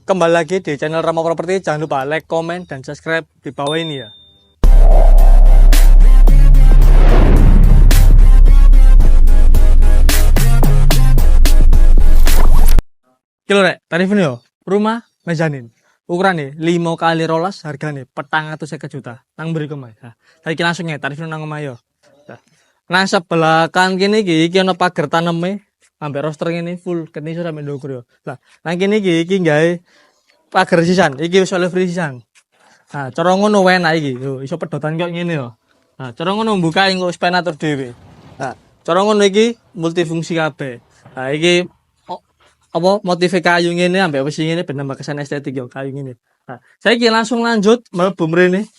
Kembali lagi di channel Rama Properti. Jangan lupa like, komen, dan subscribe di bawah ini ya. Kilo rek, tarifnya yo. Rumah mezanin. Ukurannya 5 kali rolas, harganya petang atau 1 juta. Nang beri kemai. Nah, saiki langsung ya tarifnya nang omah yo. Nah, sebelah kan kene iki ana pagar taneme. Ambek roster ini full ketni sudah mendokur yo. Lah, nang kene iki gawe pagar sisan. Iki wis oleh free sisan. Nah, cara ngono enak iki. Yo, iso pedotan kok ngene yo. Nah, cara ngono buka engko wis penatur dhewe. Nah, cara ngono iki multifungsi kabeh. Nah, iki apa motif kayu ngene ambek wis ngene ben nambah kesan estetik yo kayu ngene. Nah, saiki langsung lanjut mlebu mrene.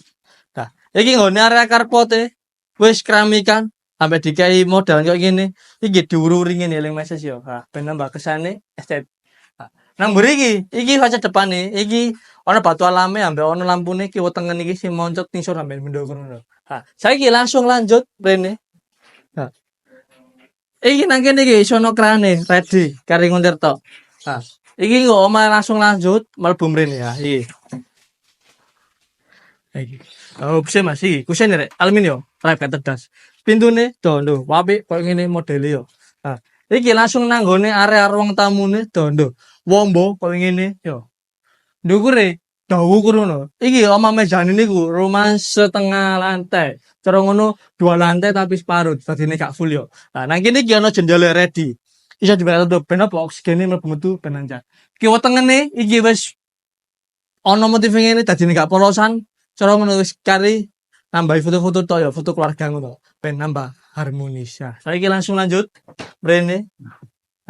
Nah, iki nggone area karpote wis keramikan sampai dikai modal kayak gini, iki diururi ngene eling meses yo. Ha, ben nambah kesane estetik. Nang mburi iki faca depane, iki ana batu alame ambek ana lampune kiwa tengen iki sing moncot nisor sampe mendok ngono. Ha, saiki langsung lanjut rene. Ha. Iki nang kene iki iso ono krane ready kari ngontirto. Ha, iki kok omah langsung lanjut mlebu mrene ya, iki. Iki. Oh, bisa Mas iki. Kusen rek, aluminium, rep tedas. Pintune dondo, apik koyo ngene modele yo. Nah, iki langsung nang gone area ruang tamune dondo. Wombo koyo ngene yo. Ndukure dawu kurono. Iki omah mejane niku rumah setengah lantai. Cara ngono 2 lantai tapi separuh, dadine gak full yo. Nah, nang kene iki ana jendela ready. Iso dibuka tutup ben apa oksigene mlebu metu ben lancar. Kiwa tengene iki wis ana motif ngene dadine gak polosan. Cara ngono wis kari nambahi foto-foto to ya, foto keluarga ngono. Ben nambah harmonis ya. Saiki langsung lanjut mrene.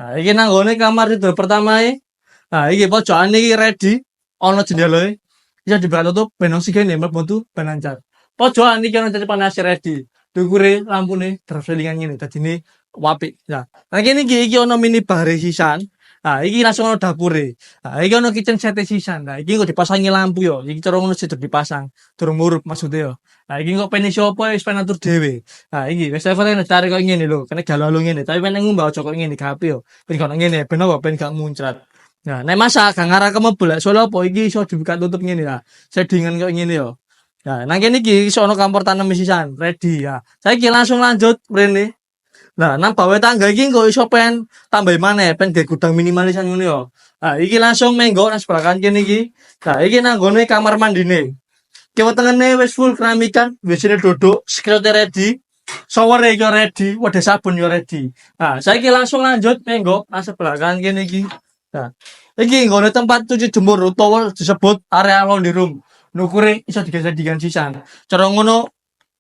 Nah, iki nang gone kamar tidur pertamae. Nah, iki pojokan iki ready, ana jendelae. Iso dibuka tutup ben oksigene mlebu metu ben lancar. Pojokan iki ana titipan AC ready. Dukure lampune drafselingan ngene dadine apik. Nah, nang kene iki ana mini bar sisan. Nah, iki langsung ana dapure. Nah, iki ana kitchen set sisan. Nah, iki kok dipasangi lampu yo. Iki cara ngono sik dipasang. Durung murup maksude yo. Nah, iki kok pengen sapa wis penatur dhewe. Nah, iki wis levelnya cari kok ngene lho, kene galau ngene. Tapi pengen ngumbah aja kok ngene gape yo. Ben kok ngene, ben apa ben gak muncrat. Nah, nek masak gak ngarah ke mebel, soalnya apa iki iso dibuka tutup ngene ya. Sedingan kok ngene yo. Nah, nang kene iki iso ana kompor tanem sisan, ready ya. Saiki langsung lanjut mrene. Nah, nang bawe tangga iki kok iso pen tambahi maneh, pen gawe gudang minimalisan ngono yo. Nah, iki langsung menggo nang sebelah kan kene iki. Nah, iki nang gone kamar mandine. Kiwa tengene wis full keramikan, WC-ne duduk, sekreter ready, shower iki ready, wadah sabun yo ready. Nah, saiki langsung lanjut menggo nang sebelah kan kene iki. Nah, iki nggone tempat cuci jemur utawa disebut area laundry room. Nukure iso digeser-geser sisan. Cara ngono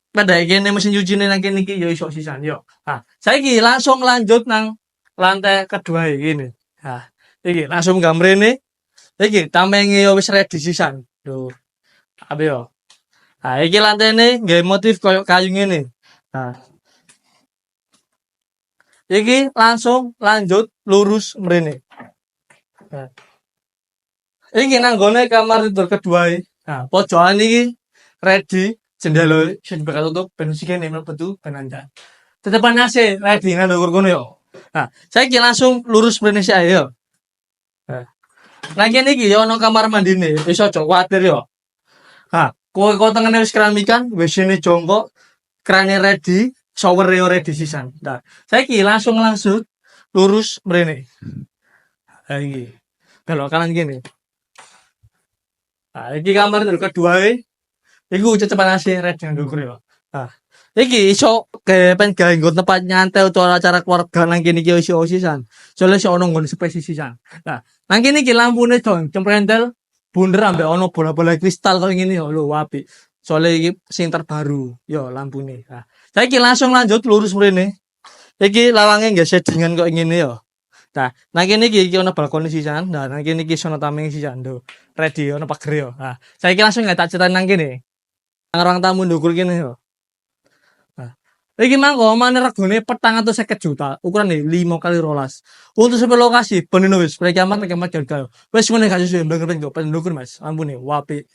pada kene mesin cuci nang kene iki yo iso sisan yo. Nah, saiki langsung lanjut nang lantai kedua iki. Nah, iki langsung gamrene. Iki tamenge yo wis ready sisan. Duh. Apa yo? Nah, iki lantene nggawe motif koyo kayu ngene. Nah. Iki langsung lanjut lurus mrene. Nah. Iki nang gone kamar tidur kedua iki. Nah, pojokan iki ready. Jendela sing bakal tutup ben sikene mlebu ben lancar. Tetepan AC ready nang ndukur kono yo. Nah, saiki langsung lurus mrene sik ae yo. Nah. Nang kene iki yo ana kamar mandine, wis aja kuwatir yo. Nah, kowe tengene wis keramikan, WC-ne jongkok, krane ready, shower yo ready sisan. Nah, saiki langsung lurus mrene. Nah, iki. Belok kanan kene. Nah, iki kamar kedua e. Iku cetepan AC red yang ndukur yo. Nah, iki iso pen gawe nggon tempat nyantai utawa acara keluarga nang kene iki iso sisan. Soale iso ono nggon spesies sisan. Nah, nang kene iki lampune dong cemprendel bunder ambek ono bola-bola kristal koyo ngene yo lho apik. Soale iki sing terbaru yo lampune. Nah, saiki langsung lanjut lurus mrene. Iki lawange nggih sedingan koyo ngene yo. Nah, nang kene iki ono balkon sisan. Nah, nang kene iki ono tameng sisan. Lho, ready ono pager yo. Nah, saiki langsung tak ceritain nang kene. Orang tamu ndukur kene yo. Nah, iki mangko omane regane petang atau 50 juta, ukurane 5 kali rolas. Untuk sampai lokasi penino wis, mereka amat harga. Wis ngene gak sesuai bener kok pendukur Mas. Ampune, wapi.